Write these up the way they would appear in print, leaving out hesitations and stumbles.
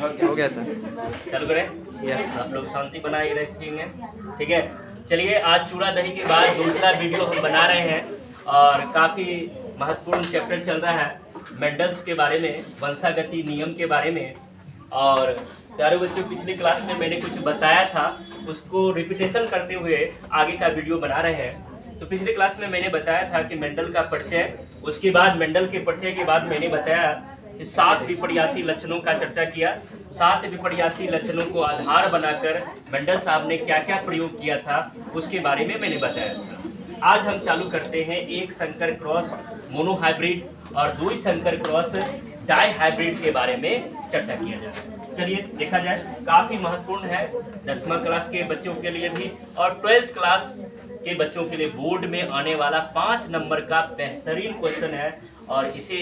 हो गया सर। चालू करें। यस, आप लोग शांति बनाए रखेंगे, ठीक है। चलिए, आज चूड़ा दही के बाद दूसरा वीडियो हम बना रहे हैं और काफ़ी महत्वपूर्ण चैप्टर चल रहा है मेंडल्स के बारे में, वंशागति नियम के बारे में। और प्यारे बच्चों, पिछली क्लास में मैंने कुछ बताया था, उसको रिपीटेशन करते हुए आगे का वीडियो बना रहे हैं। तो पिछली क्लास में मैंने बताया था कि मेंडल का परिचय, उसके बाद मेंडल के परिचय के बाद मैंने बताया कि 7 विपर्यासी लक्षणों का चर्चा किया। 7 विपर्यासी लक्षणों को आधार बनाकर मेंडल साहब ने क्या क्या प्रयोग किया था उसके बारे में मैंने बताया। आज हम चालू करते हैं एक संकर क्रॉस मोनोहाइब्रिड और 2 संकर क्रॉस डाई हाइब्रिड के बारे में चर्चा किया जाए। चलिए देखा जाए, काफी महत्वपूर्ण है 10वीं क्लास के बच्चों के लिए भी और 12th क्लास के बच्चों के लिए बोर्ड में आने वाला 5 नंबर का बेहतरीन क्वेश्चन है और इसे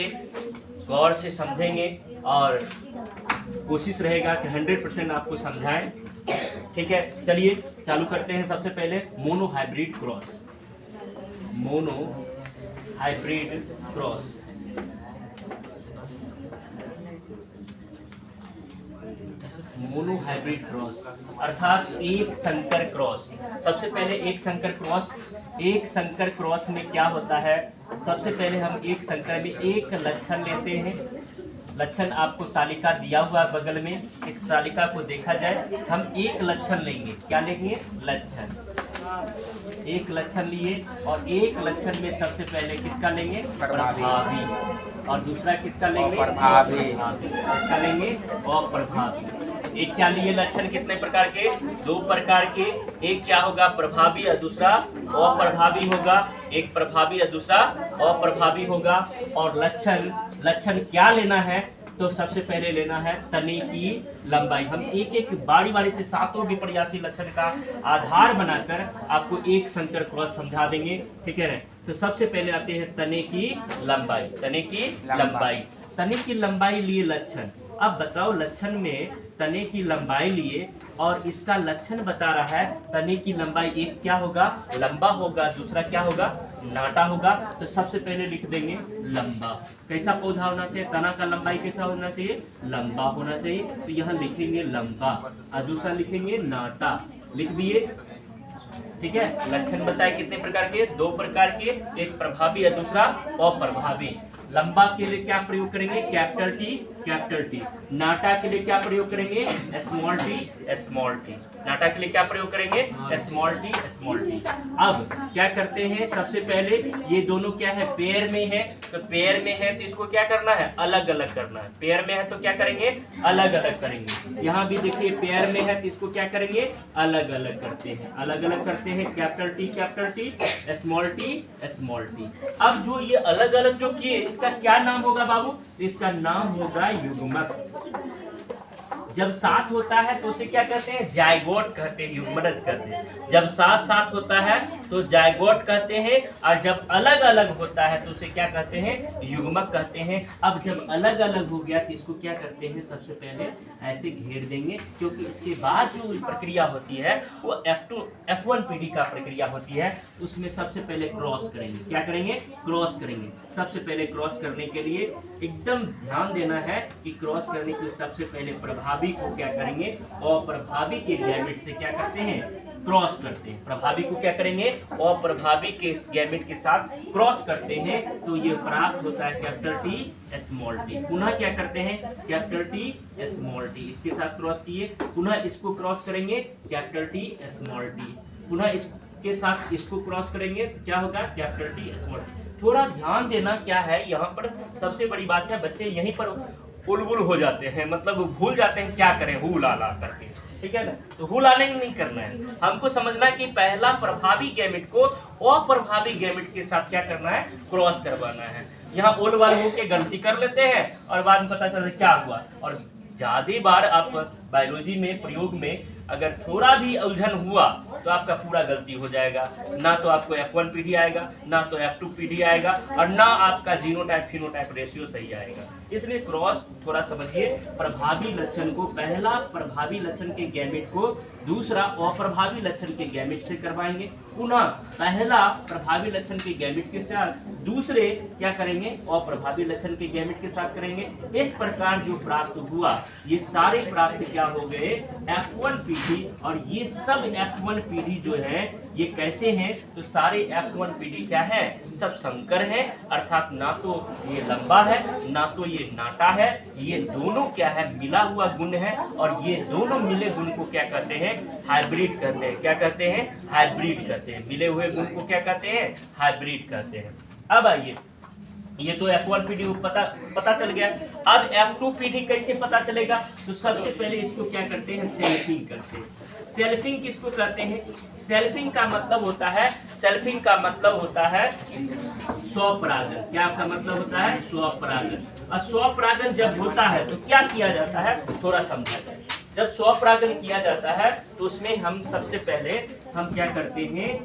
गौर से समझेंगे और कोशिश रहेगा कि 100% आपको समझाएं, ठीक है। चलिए चालू करते हैं। सबसे पहले mono hybrid cross, mono hybrid cross. Mono hybrid cross अर्थात एक संकर क्रॉस। सबसे पहले एक संकर क्रॉस में क्या होता है, सबसे पहले हम एक संकर में एक लक्षण लेते हैं। लक्षण आपको तालिका दिया हुआ है बगल में, इस तालिका को देखा जाए। हम एक लक्षण लेंगे, क्या लेंगे? लक्षण। एक लक्षण लिए और एक लक्षण में सबसे पहले किसका लेंगे? प्रभावी। और दूसरा किसका लेंगे? अप्रभावी। किसका लेंगे? अप्रभावी। एक क्या लिए लक्षण? कितने प्रकार के? 2 प्रकार के। एक क्या होगा? प्रभावी और दूसरा अप्रभावी होगा। एक प्रभावी और दूसरा अप्रभावी होगा। और लक्षण क्या लेना है? तो सबसे पहले लेना है तने की लंबाई। हम एक एक बारी बारी से 7 विपर्यासी लक्षण का आधार बनाकर आपको एक संकर क्रॉस समझा देंगे, ठीक है। तो सबसे पहले आते हैं तने की लंबाई। तने की लंबाई, तने की लंबाई लिए लक्षण। अब बताओ, लक्षण में तने की लंबाई लिए और इसका लक्षण बता रहा है तने की लंबाई। एक क्या होगा? लंबा होगा, दूसरा क्या होगा? नाटा होगा। तो सबसे पहले लिख देंगे लंबा। कैसा पौधा होना चाहिए? तना का लंबाई कैसा होना चाहिए? लंबा होना चाहिए। तो यहाँ लिखेंगे लंबा और दूसरा लिखेंगे नाटा। लिख दिए, ठीक है। लक्षण बताए कितने प्रकार के? 2 प्रकार के, एक प्रभावी और दूसरा अप्रभावी। लंबा के लिए क्या प्रयोग करेंगे? Capital T, capital T. नाटा के लिए क्या प्रयोग करेंगे? Small T, small T. नाटा के लिए क्या प्रयोग करेंगे? Small T, small T. अब क्या करते हैं? सबसे पहले ये दोनों क्या है? पेयर में है। तो पेयर में है तो इसको क्या करना है? अलग अलग करना है। पेयर में है तो क्या करेंगे? अलग अलग करेंगे। यहाँ भी देखिए पेयर में है तो इसको क्या करेंगे? अलग अलग करते हैं। अलग अलग करते हैं, capital T, small T, small T. अब जो ये अलग अलग जो किए, इसका क्या नाम होगा बाबू? इसका नाम होगा युग्मक। जब साथ होता है तो उसे क्या कहते हैं? जायगोट कहते हैं, युग्मनज कहते हैं। जब साथ साथ होता है तो जायगोट कहते हैं और जब अलग अलग होता है तो उसे क्या कहते हैं? युग्मक कहते हैं। अब जब अलग अलग हो गया तो इसको क्या करते हैं? सबसे पहले ऐसे घेर देंगे, क्योंकि इसके बाद जो प्रक्रिया होती है वो F1 पीढ़ी का प्रक्रिया होती है। उसमें सबसे पहले क्रॉस करेंगे। क्या करेंगे? क्रॉस करेंगे। सबसे पहले क्रॉस करने के लिए एकदम ध्यान देना है कि क्रॉस करने के लिए सबसे पहले प्रभावी को क्या करेंगे? अप्रभावी के गैमेट से क्या करते हैं? क्रॉस करते हैं। प्रभावी को क्या करेंगे? अप्रभावी के गैमेट के साथ क्रॉस करते हैं। तो ये प्राप्त होता है कैपिटल टी, स्मॉल टी। पुनः क्या करते हैं? Capital T, small T. इसके साथ क्रॉस किए, पुनः इसको क्रॉस करेंगे, कैपिटल टी, स्मॉल टी। पुनः इसके साथ इसको क्रॉस करेंगे तो क्या होगा? Capital T, small T. थोड़ा ध्यान देना क्या है यहाँ पर, सबसे बड़ी बात है बच्चे यहीं पर उलबुल हो जाते हैं, मतलब भूल जाते हैं क्या करें, हु ला ला करके, ठीक है ना। तो हु लाने नहीं करना है, हमको समझना है कि पहला प्रभावी गैमेट को अप्रभावी गैमेट के साथ क्या करना है? क्रॉस करवाना है। यहाँ ओल वाल हो के गलती कर लेते हैं और बाद में पता चलता क्या हुआ। और ज्यादा बार आप बायोलॉजी में प्रयोग में अगर थोड़ा भी उलझन हुआ तो आपका पूरा गलती हो जाएगा। ना तो आपको F1 पीढ़ी आएगा, ना तो F2 पीढ़ी आएगा, और ना आपका जीनोटाइप फिनोटाइप रेशियो सही आएगा। इसलिए क्रॉस थोड़ा समझिए। प्रभावी लक्षण को पहला प्रभावी लक्षण के गैमेट को दूसरा अप्रभावी लक्षण के गैमेट से करवाएंगे, पुनः पहला प्रभावी लक्षण के गैमेट के साथ दूसरे क्या करेंगे, अप्रभावी लक्षण के गैमेट के साथ करेंगे। इस प्रकार जो प्राप्त हुआ ये सारे प्राप्त क्या हो गए, F1 पीढ़ी। और ये सब F1 पीढ़ी जो है ये कैसे हैं, तो सारे F1 पीढ़ी क्या है, सब संकर है, अर्थात ना तो ये लंबा है ना तो ये नाटा है, ये दोनों क्या है, मिला हुआ गुण है। और ये दोनों मिले गुण को क्या कहते हैं, हाइब्रिड कहते हैं। क्या कहते हैं, हाइब्रिड कहते हैं। मिले हुए गुण को क्या कहते हैं, हाइब्रिड कहते हैं। अब आइए, ये तो F1 पीढ़ी पता चल गया। अब F2 पीढ़ी कैसे पता चलेगा, तो सबसे पहले इसको क्या करते हैं, सेल्फिंग करते हैं। सेल्फिंग किसको कहते हैं, सेल्फिंग का मतलब होता है, सेल्फिंग का मतलब होता है स्वपरागन। क्या आपका मतलब होता है, स्वपरागन। और स्वपरागन जब होता है तो क्या किया जाता है, थोड़ा समझा जाए। जब स्वपरागन किया जाता है तो उसमें हम सबसे पहले हम क्या करते हैं,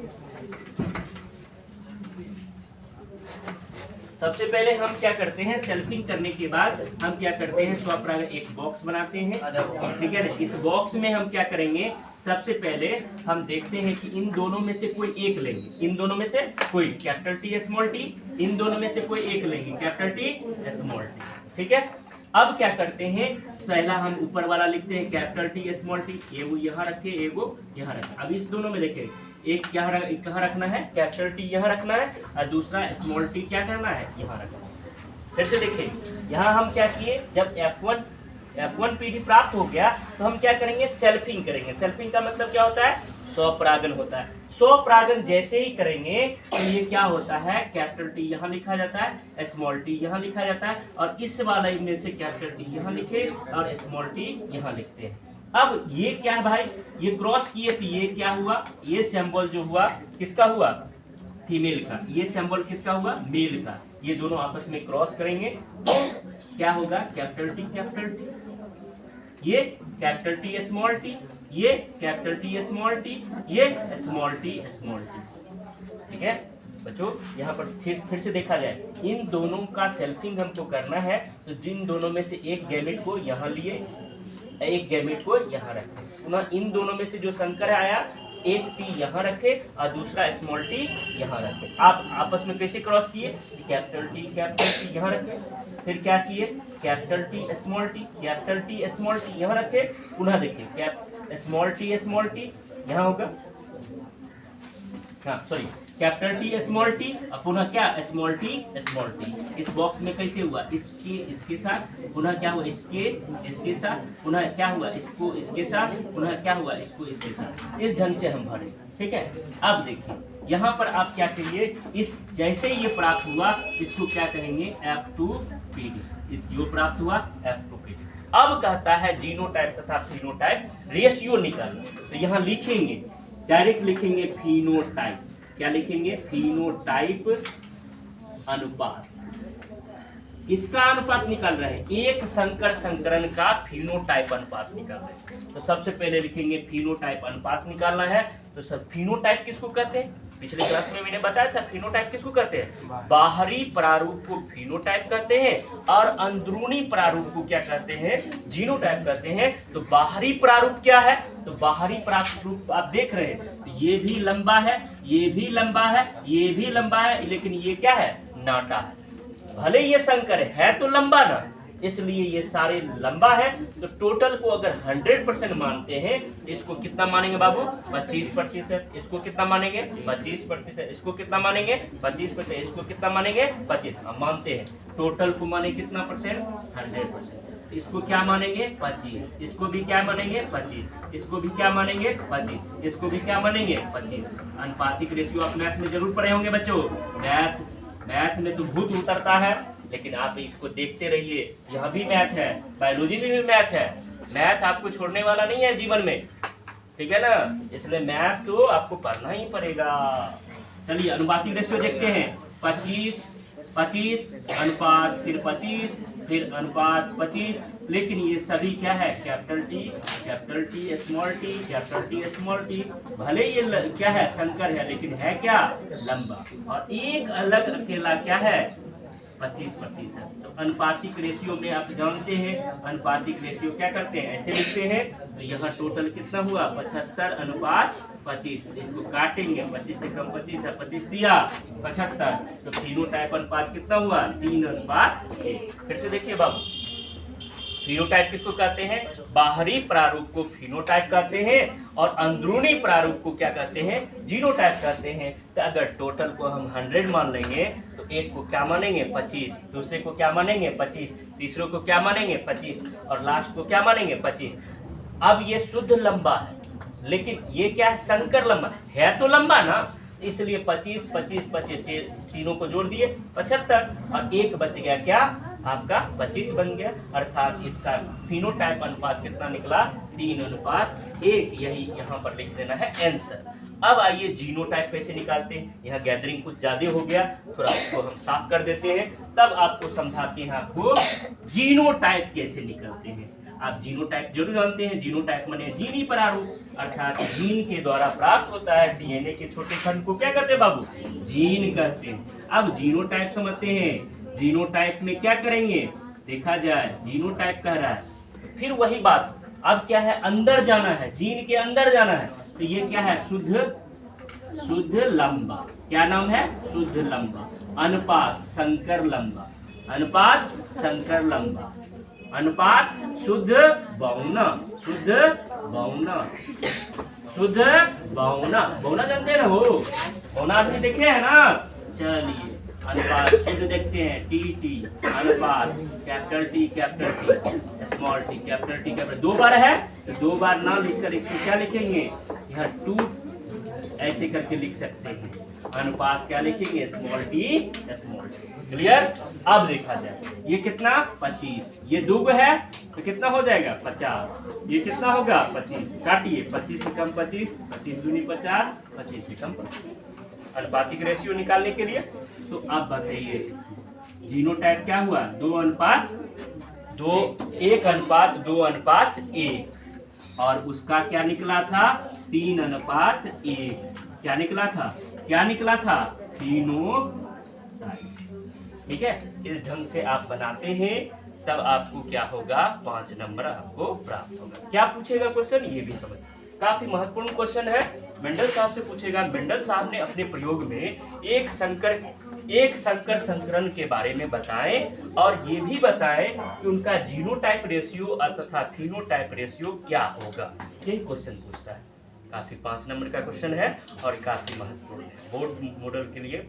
सबसे पहले हम क्या करते हैं, सेल्फिंग करने के बाद हम क्या करते हैं, स्वपरागन एक बॉक्स बनाते हैं, ठीक है। इस बॉक्स में हम क्या करेंगे, सबसे पहले हम देखते हैं कि इन दोनों में से कोई एक लेंगे, इन दोनों में से कोई, कैपिटल टी स्मॉल टी, इन दोनों में से कोई एक लेंगे, कैपिटल टी स्मॉल टी, ठीक है। अब क्या करते हैं, पहला हम ऊपर वाला लिखते हैं कैपिटल टी स्मॉल टी, ये वो यहाँ रखे, ये वो यहाँ रखे। अब इस दोनों में देखें, एक कहाँ रखना है, कैपिटल टी यहाँ रखना है, और दूसरा स्मॉल टी क्या करना है, यहाँ रखना है। फिर से देखें, यहाँ हम क्या किए, जब F1 पीढ़ी प्राप्त हो गया तो हम क्या करेंगे, सेल्फिंग करेंगे। सेल्फिंग का मतलब क्या होता है, स्वपरागन होता है। स्वपरागन जैसे ही करेंगे तो ये क्या होता है, कैपिटल टी यहाँ लिखा जाता है, स्मॉल टी यहाँ लिखा जाता है, और इस वाले में से कैपिटल टी यहाँ लिखे और स्मॉल टी यहाँ लिखते हैं। अब ये क्या है भाई, ये क्रॉस किए तो ये क्या हुआ, ये सिंबल जो हुआ किसका हुआ, फीमेल का, ये सिंबल किसका हुआ, मेल का। ये दोनों आपस में क्रॉस करेंगे तो क्या होगा, कैपिटल टी, ये कैपिटल टी स्मॉल टी, ये कैपिटल टी स्मॉल टी, ये स्मॉल टी, ठीक है बच्चों। यहाँ पर फिर से देखा जाए, इन दोनों का सेल्फिंग हमको करना है, तो जिन दोनों में से एक गैमेट को यहाँ लिए, एक गैमेट को यहाँ रखे, पुनः इन दोनों में से जो संकर आया, एक टी यहाँ रखे और दूसरा स्मॉल टी यहाँ रखे। आप आपस में कैसे क्रॉस किए, कैपिटल टी यहाँ रखे, फिर क्या किए, कैपिटल टी स्मॉल टी यहाँ रखे, पुनः देखिए स्मॉल टी यहाँ होगा, हाँ sorry, capital T small T और पुनः क्या, स्मॉल टी। इस बॉक्स में कैसे हुआ, इसके साथ, पुनः क्या हुआ, इसके साथ, पुनः क्या हुआ, इसके साथ, पुनः क्या हुआ, इसके साथ। इस ढंग से हम भरे, ठीक है। अब देखिए यहाँ पर आप क्या करिए, इस जैसे ही ये प्राप्त हुआ इसको क्या कहेंगे, F2 पीढ़ी। इस जो प्राप्त हुआ F2 पीढ़ी। अब कहता है जीनोटाइप तथा फिनोटाइप रेशियो निकालना, तो यहाँ लिखेंगे, डायरेक्ट लिखेंगे फिनोटाइप। क्या लिखेंगे, फिनोटाइप अनुपात। किसका अनुपात निकाल रहे हैं, एक संकर संकरण का फिनोटाइप अनुपात निकाल रहे हैं। तो सबसे पहले लिखेंगे फिनोटाइप अनुपात निकालना है। तो सब फिनोटाइप किसको कहते हैं, पिछले क्लास में मैंने बताया था, फिनोटाइप किसको कहते हैं, बाहरी प्रारूप को फिनोटाइप कहते हैं और अंदरूनी प्रारूप को क्या कहते हैं, जीनोटाइप कहते हैं। तो बाहरी प्रारूप क्या है, तो बाहरी प्रारूप आप देख रहे हैं, तो ये भी लंबा है, ये भी लंबा है, ये भी लंबा है, लेकिन ये क्या है, नाटा है। भले ये संकर है तो लंबा ना, इसलिए ये सारे लंबा है। तो टोटल को अगर 100% मानते हैं, इसको कितना मानेंगे बाबू, 25%। इसको कितना मानेंगे, 25%। इसको कितना मानेंगे, 25%। इसको कितना मानेंगे, 25। हम मानते हैं टोटल को माने कितना परसेंट, 100%। इसको क्या मानेंगे, 25। इसको भी क्या मानेंगे, 25। इसको भी क्या मानेंगे, 25। इसको भी क्या मानेंगे, 25। अनुपातिक रेशियो आप मैथ में जरूर पढ़े होंगे बच्चों। मैथ में तो भूत उतरता है, लेकिन आप इसको देखते रहिए, यह भी मैथ है, बायोलॉजी में भी मैथ है। मैथ आपको छोड़ने वाला नहीं है जीवन में, ठीक है ना, इसलिए मैथ तो आपको पढ़ना ही पड़ेगा। चलिए अनुपातिक रेशियो देखते हैं, 25 अनुपात, फिर 25, फिर अनुपात 25, लेकिन ये सभी क्या है, capital T small T, capital T small T. भले ये क्या है, संकर है, लेकिन है क्या, लंबा। और एक अलग अकेला क्या है, 25%। तो अनुपातिक रेशियो में आप जानते हैं, अनुपातिक रेशियो क्या करते हैं, ऐसे लिखते हैं। तो यहाँ टोटल कितना हुआ, 75:25। इसको काटेंगे, 25 से कम 25 है, 25 दिया 75। तो फिनोटाइप अनुपात कितना हुआ, 3:1। फिर से देखिए बाबू, फिनोटाइप किसको कहते हैं, बाहरी प्रारूप को फिनोटाइप कहते हैं और अंदरूनी प्रारूप को क्या कहते हैं, जीनोटाइप कहते हैं। तो अगर टोटल को हम 100 मान लेंगे तो एक को क्या मानेंगे, 25, दूसरे को क्या मानेंगे, 25, तीसरे को क्या मानेंगे, 25, और लास्ट को क्या मानेंगे, 25। अब ये शुद्ध लंबा है, लेकिन ये क्या है, संकर लंबा है, तो लंबा ना, इसलिए 25, 25, 25 तीनों को जोड़ दिए 75, और एक बच गया क्या, आपका 25 बन गया। अर्थात इसका फिनोटाइप अनुपात कितना निकला, 3:1। यही यहाँ पर लिख देना है आंसर। अब आइए जीनोटाइप कैसे निकालते हैं। यहाँ गैदरिंग कुछ ज्यादा हो गया, थोड़ा उसको हम साफ कर देते हैं, तब आपको समझाते हैं आपको जीनोटाइप कैसे निकलते हैं। आप जीनोटाइप जरूर जानते हैं, जीनोटाइप माने जीनी प्रारूप, अर्थात जीन के द्वारा प्राप्त होता है। डीएनए के छोटे खंड को क्या कहते हैं बाबू, जीन कहते हैं। अब जीनोटाइप समझते हैं, जीनोटाइप में क्या करेंगे, देखा जाए जीनोटाइप कह रहा है, फिर वही बात, अब क्या है, अंदर जाना है, जीन के अंदर जाना है। तो ये क्या है, शुद्ध लंबा, क्या नाम है, शुद्ध लंबा, अनुपात संकर लंबा, अनुपात संकर लंबा, अनुपात शुद्ध बहुना, शुद्ध बहुना, शुद्ध बहुना, बहुना जानते हैं ना, हो बहुना आदमी देखे हैं ना। चलिए अनुपात शुद्ध देखते हैं, टी अनुपात capital T small T, capital T capital, 2 बार है तो 2 बार ना लिखकर इसको क्या लिखेंगे, यहाँ 2 ऐसे करके लिख सकते हैं। अनुपात क्या लिखेंगे, स्मॉल टी। क्लियर। अब देखा जाए, ये कितना, 25, ये 2 है तो कितना हो जाएगा, 50, ये कितना होगा, 25, काटिए, 25 से कम 25, 25 दूनी 50, 25 से कम 25। अनुपातिक रेशियो निकालने के लिए तो आप बताइए, जीनोटाइप क्या हुआ, 1:2:1, और उसका क्या निकला था, 3:1। क्या निकला था, फिनोटाइप। ठीक है, इस ढंग से आप बनाते हैं, तब आपको क्या होगा, 5 नंबर आपको प्राप्त होगा। क्या पूछेगा क्वेश्चन, ये भी समझ, काफी महत्वपूर्ण क्वेश्चन है, मेंडल साहब से पूछेगा। मेंडल साहब ने अपने प्रयोग में एक संकर संकरण के बारे में बताएं, और ये भी बताएं कि उनका जीनोटाइप रेशियो तथा फिनोटाइप रेशियो क्या होगा। यही क्वेश्चन पूछता है, काफी 5 नंबर का क्वेश्चन है और काफी महत्वपूर्ण है, बोर्ड मॉडल के लिए